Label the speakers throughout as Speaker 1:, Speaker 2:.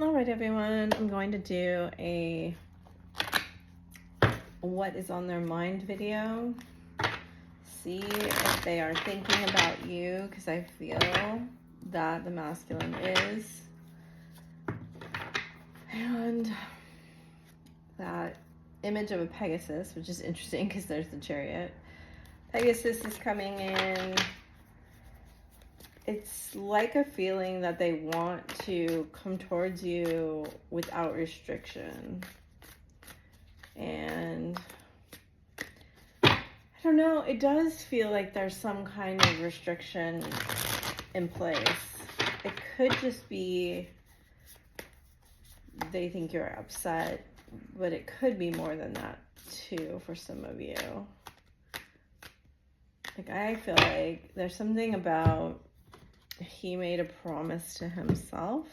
Speaker 1: All right, everyone, I'm going to do a what is on their mind video. See if they are thinking about you, because I feel that the masculine is. And that image of a Pegasus, which is interesting because there's the chariot. Pegasus is coming in. It's like a feeling that they want to come towards you without restriction. And I don't know, it does feel like there's some kind of restriction in place. It could just be they think you're upset, but it could be more than that too for some of you. Like, I feel like there's something about he made a promise to himself,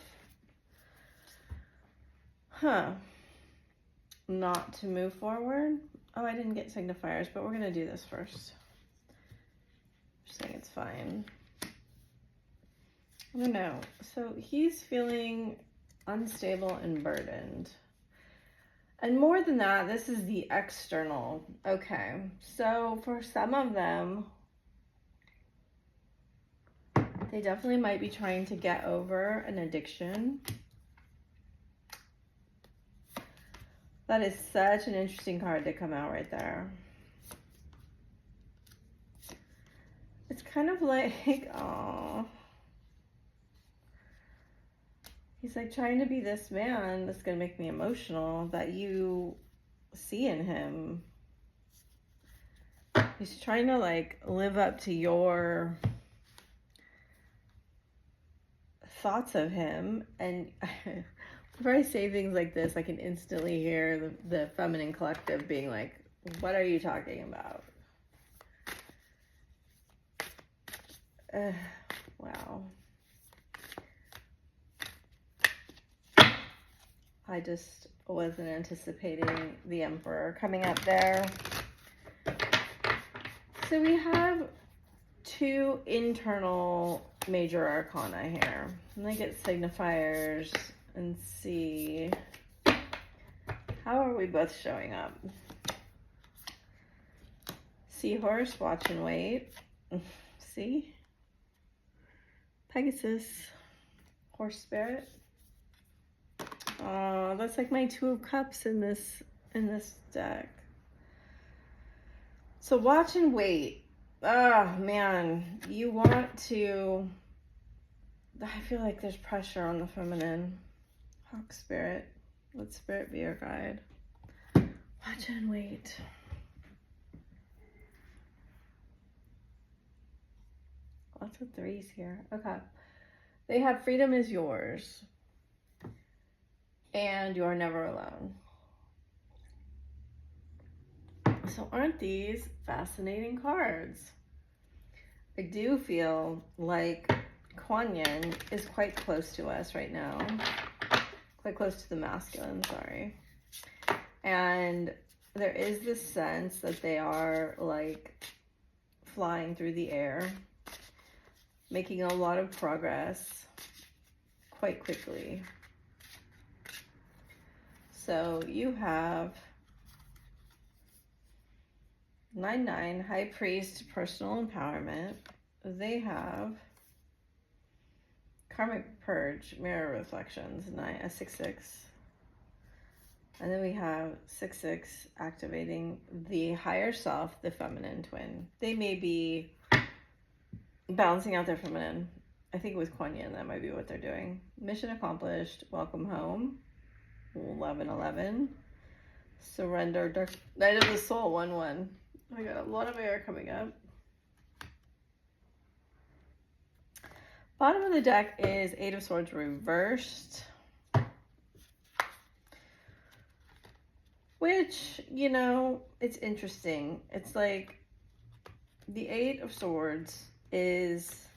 Speaker 1: not to move forward. Oh, I didn't get signifiers, but we're gonna do this first. Just saying it's fine. I don't know. So he's feeling unstable and burdened. And more than that, this is the external. Okay, so for some of them, they definitely might be trying to get over an addiction. That is such an interesting card to come out right there. It's kind of like, oh, he's like trying to be this man that's going to make me emotional that you see in him. He's trying to like live up to your thoughts of him. And whenever I say things like this, I can instantly hear the feminine collective being like, what are you talking about? Wow. I just wasn't anticipating the Emperor coming up there. So we have two internal major arcana here. I'm going to get signifiers and see how are we both showing up. Seahorse, watch and wait. See? Pegasus, horse spirit. Oh, that's like my Two of Cups in this deck. So watch and wait. Oh man, you want to, I feel like there's pressure on the feminine. Hawk spirit, let spirit be your guide. Watch and wait. Lots of threes here. Okay. They have freedom is yours. And you are never alone. So aren't these fascinating cards? I do feel like Kuan Yin is quite close to us right now. Quite close to the masculine, sorry. And there is this sense that they are like flying through the air, making a lot of progress quite quickly. So you have 9-9, High Priest, personal empowerment. They have Karmic Purge, mirror reflections, 6-6. And then we have 6-6, activating the higher self, the feminine twin. They may be balancing out their feminine. I think with Kuan Yin, that might be what they're doing. Mission accomplished, welcome home. 11-11. Surrender, dark night of the soul, 1-1. I got a lot of air coming up. Bottom of the deck is 8 of Swords reversed. Which, you know, it's interesting. It's like the 8 of Swords it is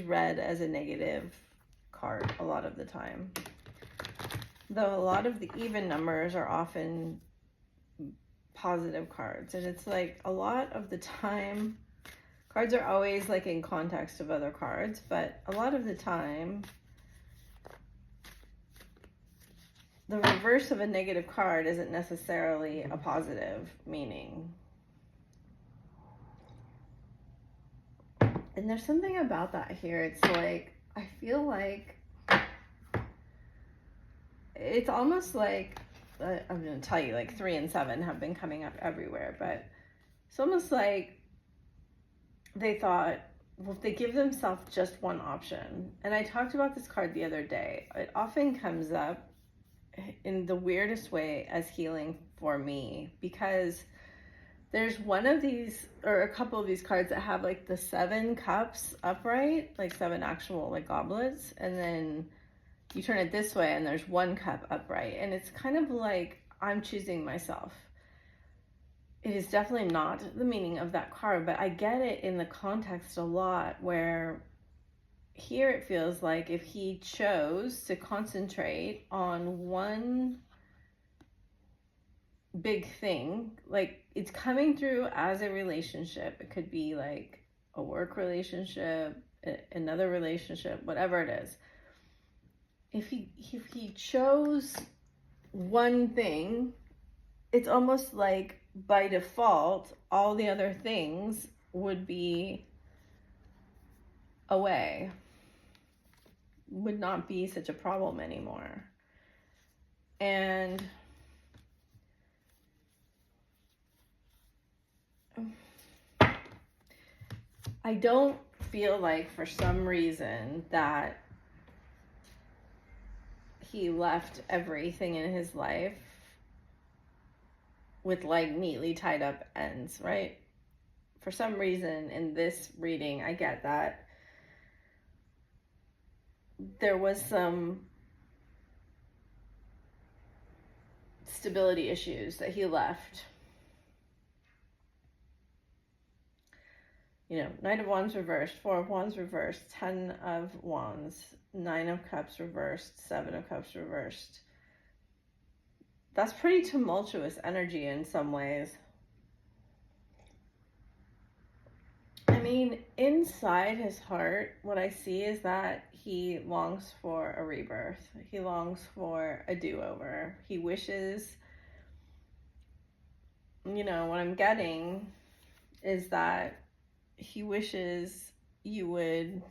Speaker 1: read as a negative card a lot of the time. Though a lot of the even numbers are often positive cards. And it's like a lot of the time Cards are always like in context of other cards, but a lot of the time, the reverse of a negative card isn't necessarily a positive meaning. And there's something about that here. It's like, I feel like it's almost like, I'm going to tell you, like 3 and 7 have been coming up everywhere, but it's almost like they thought, well, if they give themselves just one option. And I talked about this card the other day. It often comes up in the weirdest way as healing for me, because there's one of these, or a couple of these cards that have like the 7 cups upright, like 7 actual like goblets, and then you turn it this way and there's 1 cup upright, and it's kind of like I'm choosing myself. It is definitely not the meaning of that card, but I get it in the context a lot, where here it feels like if he chose to concentrate on one big thing, like it's coming through as a relationship. It could be like a work relationship, another relationship, whatever it is. If he chose one thing, it's almost like by default, all the other things would be away, would not be such a problem anymore. And I don't feel like for some reason that he left everything in his life with like neatly tied up ends, right? For some reason in this reading, I get that there was some stability issues that he left. You know, Knight of Wands reversed, 4 of Wands reversed, 10 of Wands, 9 of Cups reversed, 7 of Cups reversed. That's pretty tumultuous energy in some ways. I mean, inside his heart, what I see is that he longs for a rebirth. He longs for a do-over. He wishes, you know, what I'm getting is that he wishes you would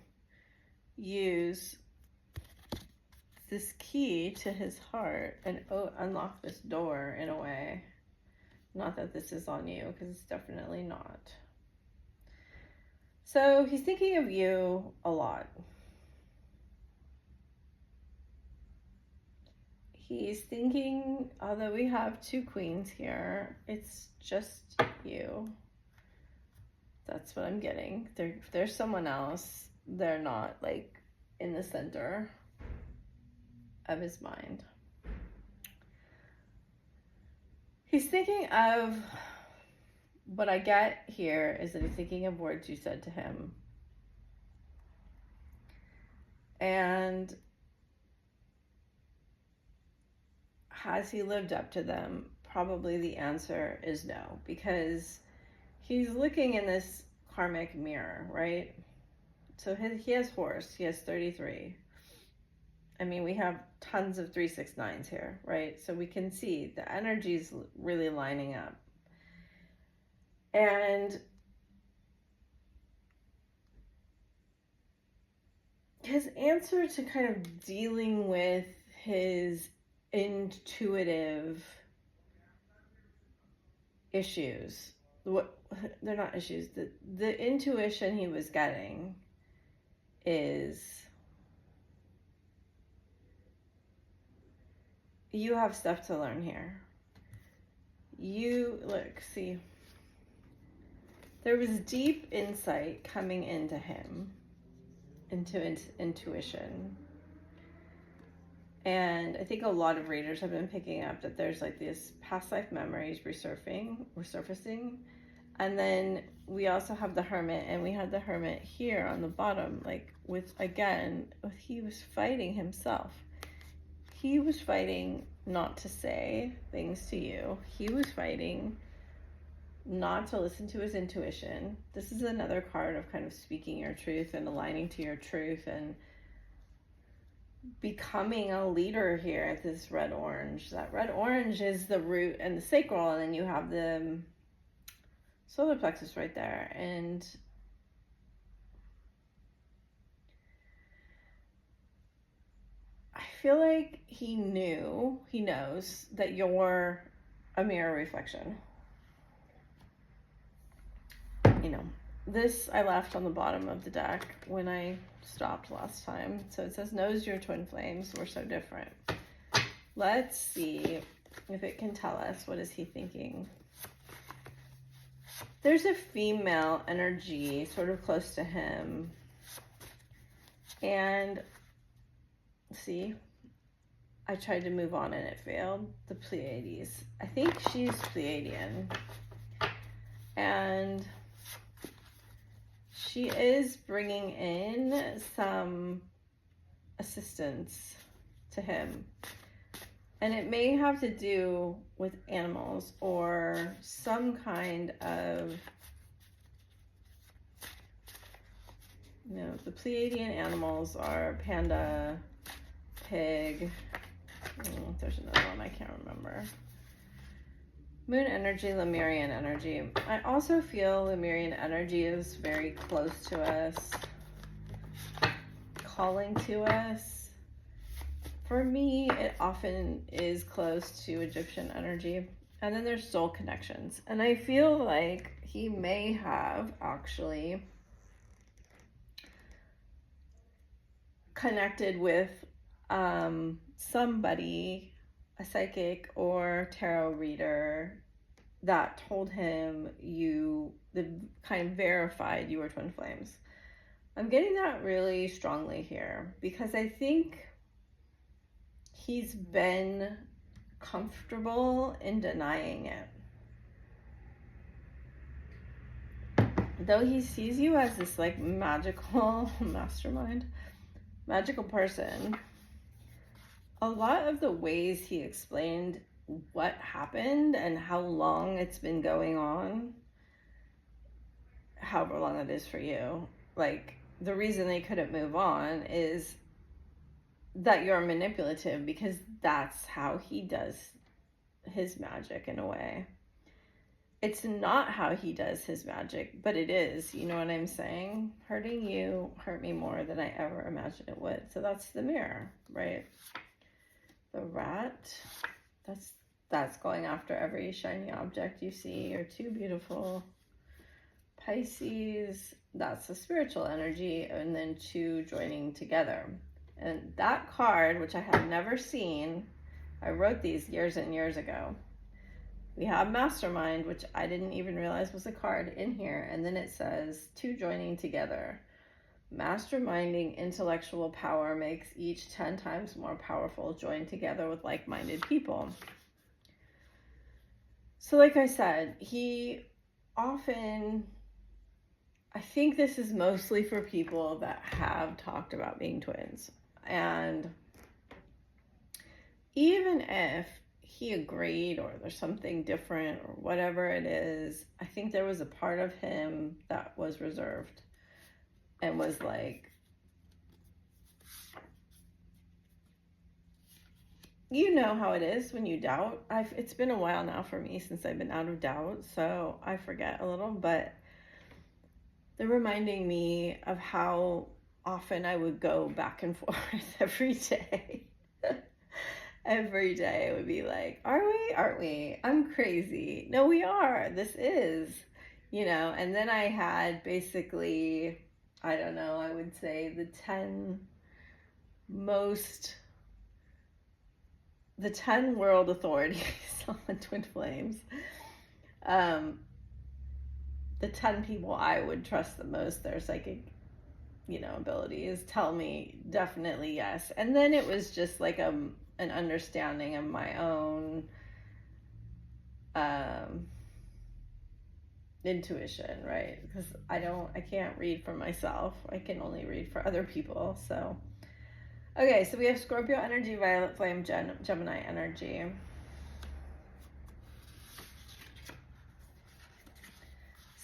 Speaker 1: use this key to his heart and unlock this door in a way. Not that this is on you, because it's definitely not. So he's thinking of you a lot. He's thinking, although we have 2 queens here, it's just you. That's what I'm getting. If there's someone else, they're not like in the center of his mind. He's thinking of, what I get here is that he's thinking of words you said to him. And has he lived up to them? Probably the answer is no, because he's looking in this karmic mirror, right? So he has horse, he has 33. I mean, we have tons of 369s here, right? So we can see the energy's really lining up. And his answer to kind of dealing with his intuitive issues, they're not issues, the intuition he was getting is, you have stuff to learn here. You, look, see, there was deep insight coming into him, into intuition. And I think a lot of readers have been picking up that there's like these past life memories resurfacing. And then we also have the Hermit, and we had the Hermit here on the bottom, like with, again, he was fighting himself. He was fighting not to say things to you. He was fighting not to listen to his intuition. This is another card of kind of speaking your truth and aligning to your truth and becoming a leader here. This red orange. That red orange is the root and the sacral, and then you have the solar plexus right there. And I feel like he knows that you're a mirror reflection. You know, this I left on the bottom of the deck when I stopped last time. So it says, knows your twin flames. We're so different. Let's see if it can tell us, what is he thinking? There's a female energy sort of close to him. And see, I tried to move on and it failed. The Pleiades. I think she's Pleiadian. And she is bringing in some assistance to him. And it may have to do with animals or some kind of, you know, the Pleiadian animals are panda, pig. Oh, there's another one I can't remember. Moon energy, Lemurian energy. I also feel Lemurian energy is very close to us, calling to us. For me, it often is close to Egyptian energy. And then there's soul connections. And I feel like he may have actually connected with somebody, a psychic or tarot reader, that told him that kind of verified you were twin flames. I'm getting that really strongly here because I think he's been comfortable in denying it. Though he sees you as this like magical mastermind, magical person, a lot of the ways he explained what happened and how long it's been going on, however long it is for you, like the reason they couldn't move on is that you're manipulative, because that's how he does his magic in a way. It's not how he does his magic, but it is, you know what I'm saying? Hurting you hurt me more than I ever imagined it would. So that's the mirror, right? The rat, that's going after every shiny object you see. You're too beautiful. Pisces, that's the spiritual energy, and then two joining together. And that card, which I have never seen, I wrote these years and years ago. We have Mastermind, which I didn't even realize was a card in here. And then it says, two joining together. Masterminding intellectual power makes each 10 times more powerful, joined together with like-minded people. So like I said, he often, I think this is mostly for people that have talked about being twins. And even if he agreed or there's something different or whatever it is, I think there was a part of him that was reserved and was like, you know how it is when you doubt. It's been a while now for me since I've been out of doubt, so I forget a little, but they're reminding me of how often I would go back and forth every day. Every day it would be like, are we? Aren't we? I'm crazy. No, we are. This is, you know. And then I had basically, I don't know, I would say the 10 world authorities on twin flames. The 10 people I would trust the most, their psychic, you know, abilities tell me definitely yes. And then it was just like an understanding of my own intuition, right? Because I can't read for myself. I can only read for other people. So, okay, so we have Scorpio energy, violet flame, Gemini energy.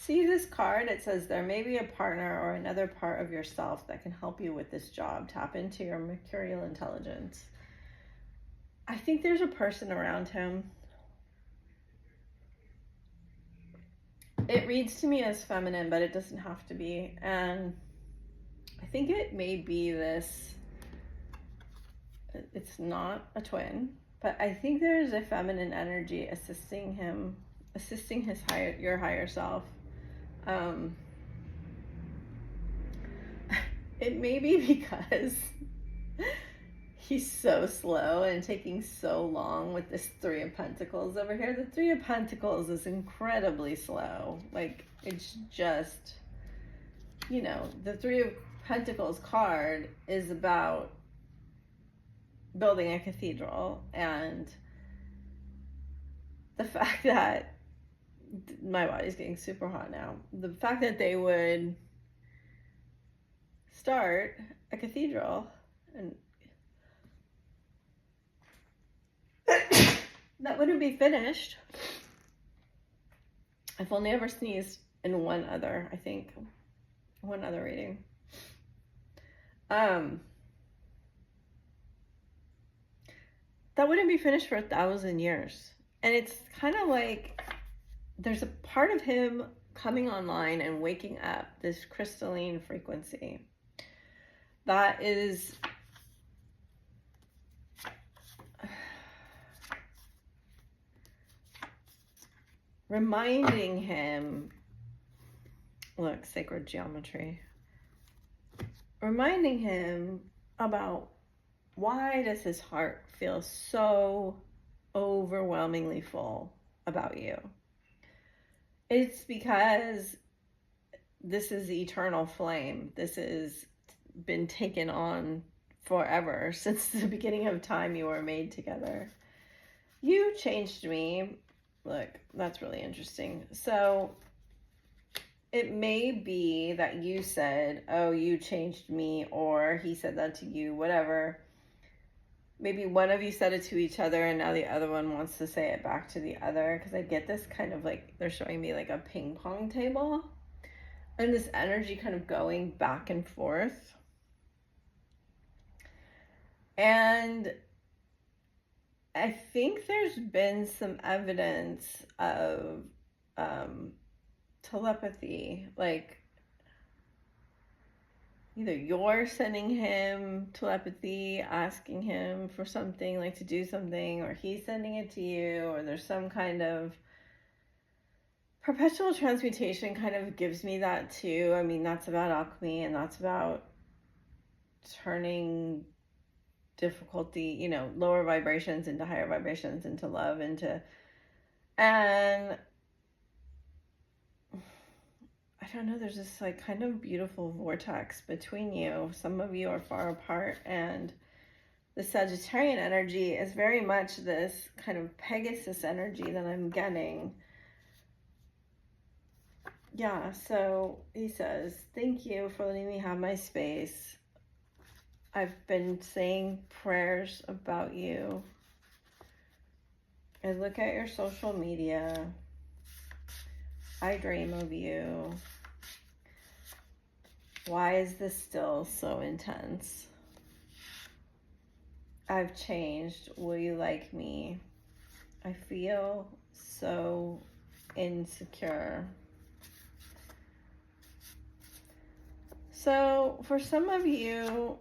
Speaker 1: see this card? It says there may be a partner or another part of yourself that can help you with this job. Tap into your mercurial intelligence. I think there's a person around him. It reads to me as feminine, but it doesn't have to be. And I think it may be this, it's not a twin, but I think there's a feminine energy assisting him, assisting your higher self. It may be because he's so slow and taking so long with this Three of Pentacles over here. The Three of Pentacles is incredibly slow. Like, it's just, you know, the Three of Pentacles card is about building a cathedral, and the fact that my body's getting super hot now. The fact that they would start a cathedral and that wouldn't be finished. I've only ever sneezed in one other reading. That wouldn't be finished for 1,000 years. And it's kind of like there's a part of him coming online and waking up this crystalline frequency that is reminding him, look, sacred geometry, reminding him about why does his heart feel so overwhelmingly full about you. It's because this is eternal flame. This has been taken on forever, since the beginning of time you were made together. You changed me. Look, that's really interesting. So it may be that you said, oh, you changed me, or he said that to you, whatever. Maybe one of you said it to each other and now the other one wants to say it back to the other, because I get this kind of like, they're showing me like a ping pong table and this energy kind of going back and forth. And I think there's been some evidence of telepathy, like either you're sending him telepathy, asking him for something, like to do something, or he's sending it to you, or there's some kind of perpetual transmutation kind of gives me that too. I mean, that's about alchemy, and that's about turning difficulty, you know, lower vibrations into higher vibrations, into love, and I don't know, there's this like kind of beautiful vortex between you. Some of you are far apart, and the Sagittarian energy is very much this kind of Pegasus energy that I'm getting. Yeah, so he says, thank you for letting me have my space. I've been saying prayers about you. I look at your social media. I dream of you. Why is this still so intense? I've changed. Will you like me? I feel so insecure. So for some of you,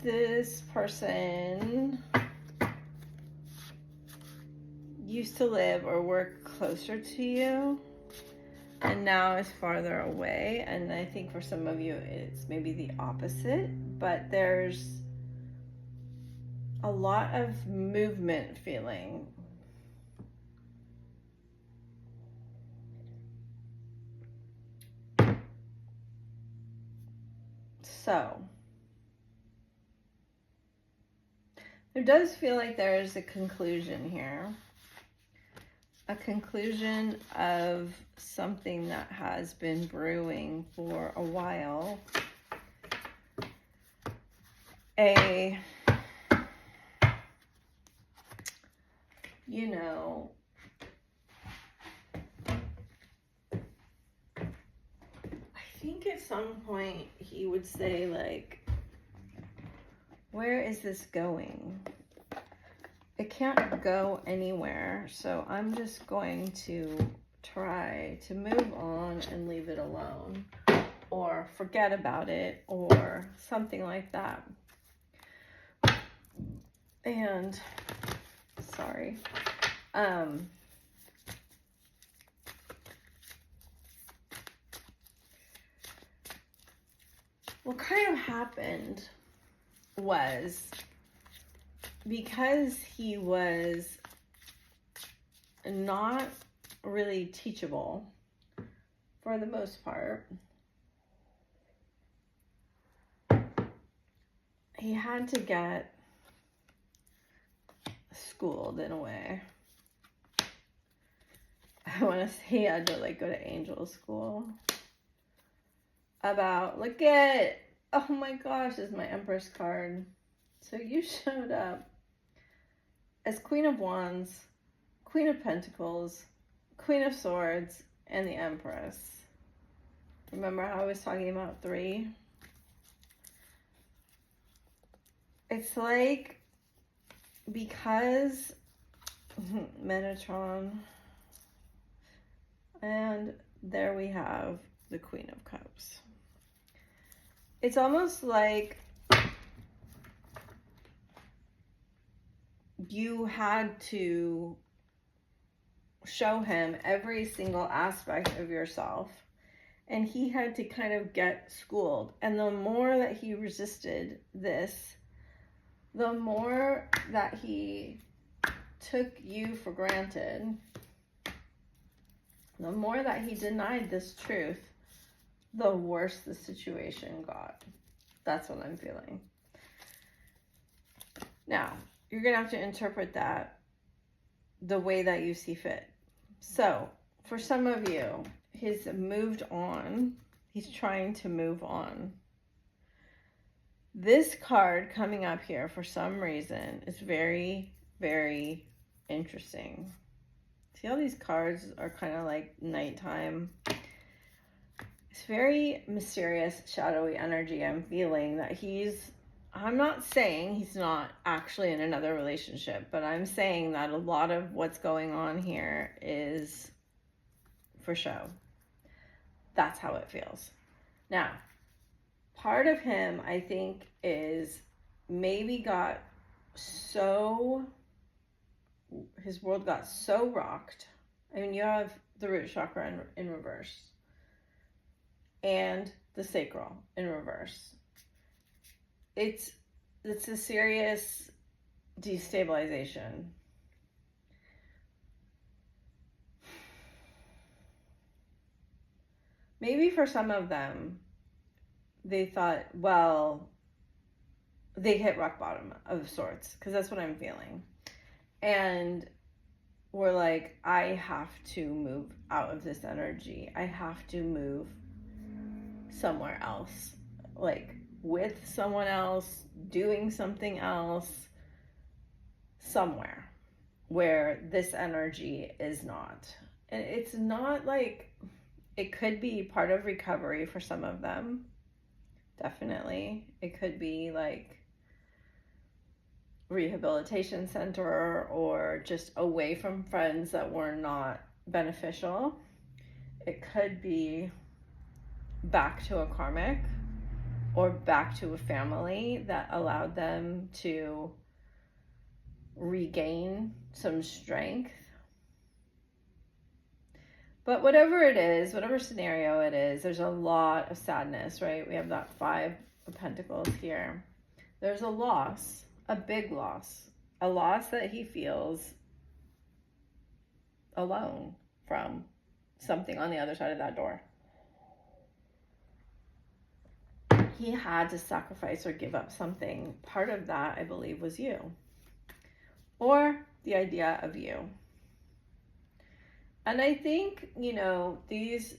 Speaker 1: this person used to live or work closer to you and now is farther away. And I think for some of you it's maybe the opposite, but there's a lot of movement feeling. So there does feel like there's a conclusion here. A conclusion of something that has been brewing for a while. you know, I think at some point he would say, like, where is this going? It can't go anywhere, so I'm just going to try to move on and leave it alone, or forget about it, or something like that. And sorry, what kind of happened was, because he was not really teachable for the most part, he had to get schooled in a way. I want to say he had to like go to angel school about, look at, oh my gosh, this is my Empress card. So you showed up as Queen of Wands, Queen of Pentacles, Queen of Swords, and the Empress. Remember how I was talking about 3? It's like, because Metatron, and there we have the Queen of Cups. It's almost like you had to show him every single aspect of yourself, and he had to kind of get schooled. And the more that he resisted this, the more that he took you for granted, the more that he denied this truth, the worse the situation got. That's what I'm feeling. Now, you're going to have to interpret that the way that you see fit. So, for some of you, he's moved on. He's trying to move on. This card coming up here, for some reason, is very, very interesting. See how these cards are kind of like nighttime? It's very mysterious, shadowy energy. I'm feeling that I'm not saying he's not actually in another relationship, but I'm saying that a lot of what's going on here is for show. That's how it feels. Now, part of him, I think, is maybe his world got so rocked. I mean, you have the root chakra in reverse and the sacral in reverse. It's a serious destabilization. Maybe for some of them, they thought, well, they hit rock bottom of sorts, because that's what I'm feeling. And we're like, I have to move out of this energy. I have to move somewhere else, like with someone else, doing something else, somewhere where this energy is not. And it's not like, it could be part of recovery for some of them. Definitely. It could be like rehabilitation center, or just away from friends that were not beneficial. It could be back to a karmic, or back to a family that allowed them to regain some strength. But whatever it is, whatever scenario it is, there's a lot of sadness, right? We have that 5 of Pentacles here. There's a loss, a big loss, a loss that he feels alone from something on the other side of that door. He had to sacrifice or give up something. Part of that, I believe, was you, or the idea of you. And I think, these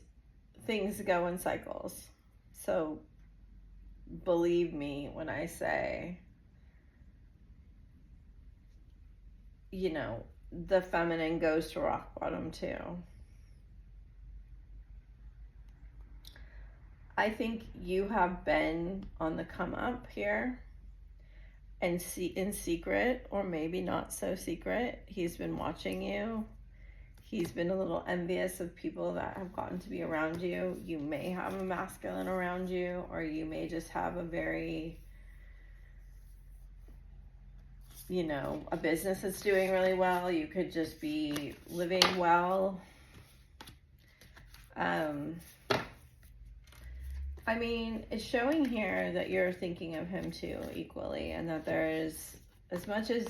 Speaker 1: things go in cycles. So believe me when I say, the feminine goes to rock bottom too. I think you have been on the come up here, and in secret, or maybe not so secret. He's been watching you. He's been a little envious of people that have gotten to be around you. You may have a masculine around you, or you may just have a very, you know, a business that's doing really well. You could just be living well. I mean, it's showing here that you're thinking of him too equally, and that there is, as much as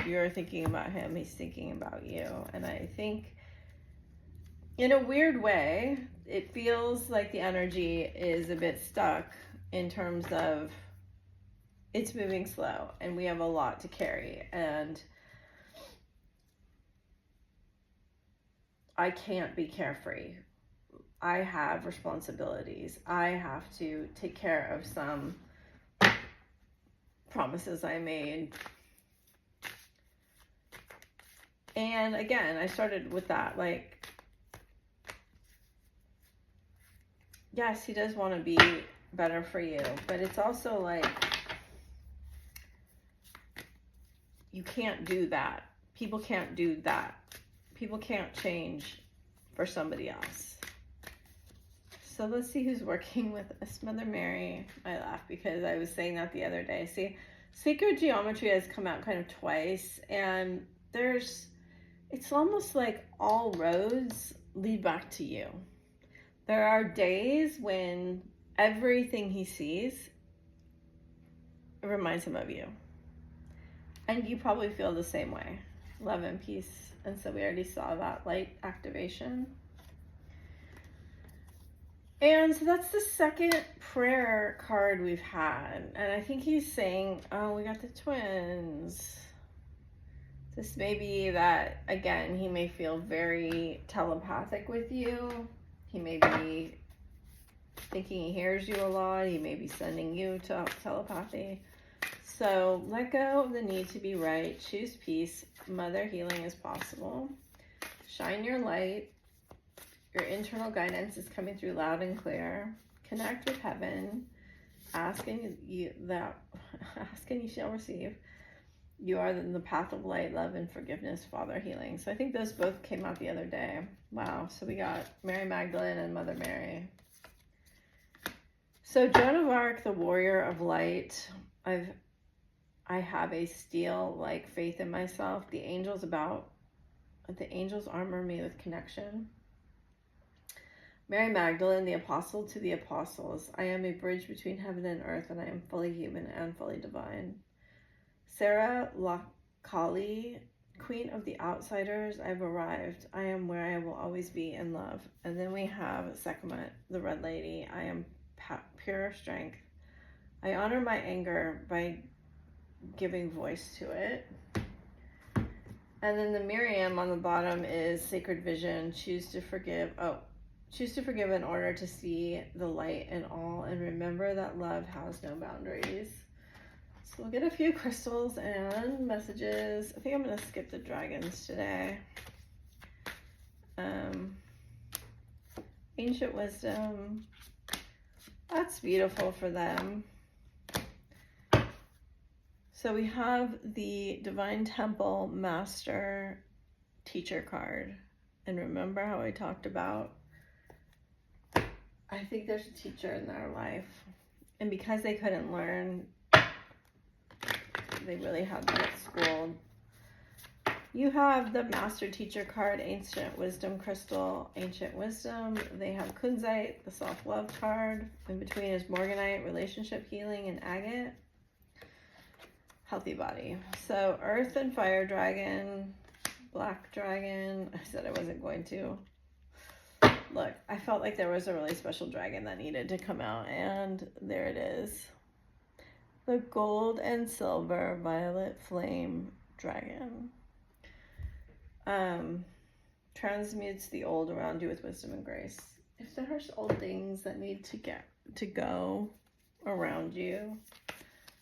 Speaker 1: you're thinking about him, he's thinking about you. And I think in a weird way, it feels like the energy is a bit stuck in terms of it's moving slow and we have a lot to carry, and I can't be carefree. I have responsibilities. I have to take care of some promises I made. And again, I started with that, like, yes, he does want to be better for you, but it's also like, you can't do that. People can't do that. People can't change for somebody else. So let's see who's working with us. Mother Mary. I laugh because I was saying that the other day. See, sacred geometry has come out kind of twice, and it's almost like all roads lead back to you. There are days when everything he sees reminds him of you. And you probably feel the same way. Love and peace. And so we already saw that light activation. And so that's the second prayer card we've had. And I think he's saying, oh, we got the twins. This may be that, again, he may feel very telepathic with you. He may be thinking he hears you a lot. He may be sending you to telepathy. So let go of the need to be right. Choose peace. Mother healing is possible. Shine your light. Your internal guidance is coming through loud and clear. Connect with heaven. Ask and you shall receive. You are in the path of light, love, and forgiveness, Father healing. So I think those both came out the other day. Wow. So we got Mary Magdalene and Mother Mary. So Joan of Arc, the warrior of light. I have a steel-like faith in myself. The angels armor me with connection. Mary Magdalene, the apostle to the apostles. I am a bridge between heaven and earth, and I am fully human and fully divine. Sarah Lakali, queen of the outsiders, I've arrived. I am where I will always be in love. And then we have Sekhmet, the red lady. I am pure strength. I honor my anger by giving voice to it. And then the Miriam on the bottom is sacred vision. Choose to forgive in order to see the light in all, and remember that love has no boundaries. So we'll get a few crystals and messages. I think I'm going to skip the dragons today. Ancient wisdom. That's beautiful for them. So we have the Divine Temple Master Teacher card. And remember how I talked about, I think there's a teacher in their life. And because they couldn't learn, they really had to get schooled. You have the Master Teacher card, Ancient Wisdom Crystal, Ancient Wisdom. They have Kunzite, the Self-Love card. In between is Morganite, Relationship Healing, and Agate. Healthy body. So Earth and Fire Dragon, Black Dragon. I said I wasn't going to. Look, I felt like there was a really special dragon that needed to come out, and there it is. The Gold and Silver Violet Flame Dragon. Transmutes the old around you with wisdom and grace. If there's old things that need to go around you,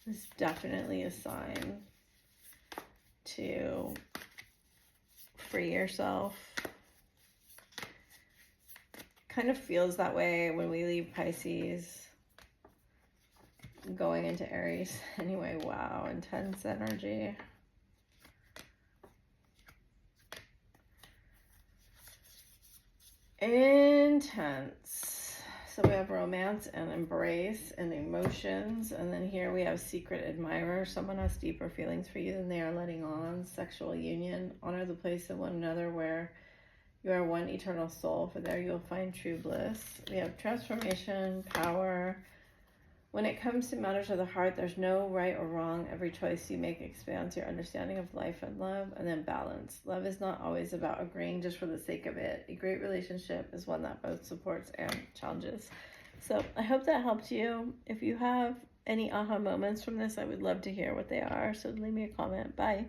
Speaker 1: it's definitely a sign to free yourself. Kind of feels that way when we leave Pisces, going into Aries. Anyway, wow, intense energy. Intense. So we have romance and embrace and emotions. And then here we have secret admirer. Someone has deeper feelings for you than they are letting on. Sexual union. Honor the place of one another where you are one eternal soul. For there you will find true bliss. We have transformation, power. When it comes to matters of the heart, there's no right or wrong. Every choice you make expands your understanding of life and love. And then balance. Love is not always about agreeing just for the sake of it. A great relationship is one that both supports and challenges. So I hope that helped you. If you have any aha moments from this, I would love to hear what they are. So leave me a comment. Bye.